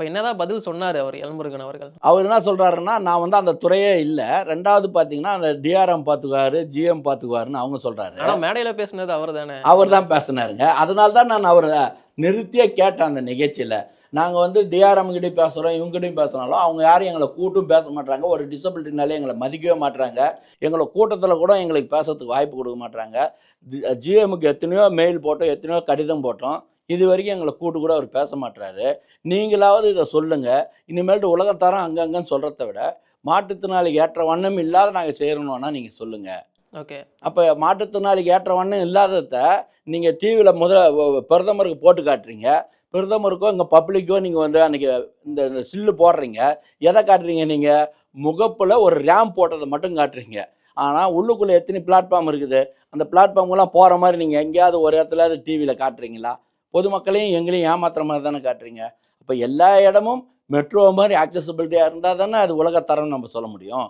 அப்ப என்னதான் பதில் சொன்னாரு அவர் எல்முருகன் அவர்கள்? அவர் என்ன சொல்றாருன்னா, நான் வந்து அந்த துறையே இல்ல. 2வது பார்த்தீங்கன்னா, அந்த டிஆர்எம் பார்த்துக்குவாரு, ஜிஎம் பார்த்துக்குவாருன்னு அவங்க சொல்றாரு. ஆனா மேடையில பேசுனது அவர் தானே. அவர் தான் பேசினாருங்க. அதனால தான் நான் அவர நிறுத்தியே கேட்டேன் அந்த நிகழ்ச்சியில. நாங்க வந்து டிஆர்எம் கிட்டயும் பேசுறோம், இவங்ககிட்டயும் பேசினாலும், அவங்க யாரும் எங்கள கூட்டும் பேச மாட்றாங்க. ஒரு டிசபிலிட்டினாலே எங்கள மதிக்கவே மாட்றாங்க. எங்கள கூட்டத்தில கூட எங்களுக்கு பேசறதுக்கு வாய்ப்பு குடுக்க மாட்றாங்க. ஜிஎம்முக்கு எத்தனையோ மெயில் போட்டோம், எத்தனையோ கடிதம் போட்டோம். இதுவரைக்கும் எங்கள கூட்டு கூட அவர் பேச மாட்றாரு. நீங்களாவது இத சொல்லுங்க. இனிமேல்ட்டு உலகத்தாரும் அங்கங்கன்னு சொல்றத விட, மாற்றுத்திறனாளிக்கு ஏற்ற வண்ணம் இல்லாத நாங்க செய்றோம்னா நீங்க சொல்லுங்க. ஓகே. அப்ப மாற்றுத்திறனாளிக்கு ஏற்ற வண்ணம் இல்லாதத நீங்க டிவில பிரதமருக்கு போட்டு காட்டுறீங்க. பிரதமருக்கோ, இங்க பப்ளிக்கோ நீங்க வந்து அன்னைக்கு இந்த சில்லு போடுறீங்க. எத காட்டுறீங்க நீங்க? முகப்புல ஒரு ரேம்ப் போட்டத மட்டும் காட்டுறீங்க. ஆனா, உள்ளுக்குள்ள எத்தனை பிளாட்ஃபார்ம் இருக்குது? அந்த பிளாட்ஃபார்ம்லாம் போற மாரி நீங்க எங்கேயாவது ஒரு இடத்துலயாவது டிவில காட்டுறீங்களா? பொதுமக்களையும் எங்களையும் ஏமாத்துற மாரி தானே காட்டுறீங்க. அப்ப எல்லா இடமும் மெட்ரோ மாரி ஆக்சஸிபிலிட்டியா இருந்தா தானே அது உலகத்தரம்னு நம்ம சொல்ல முடியும்.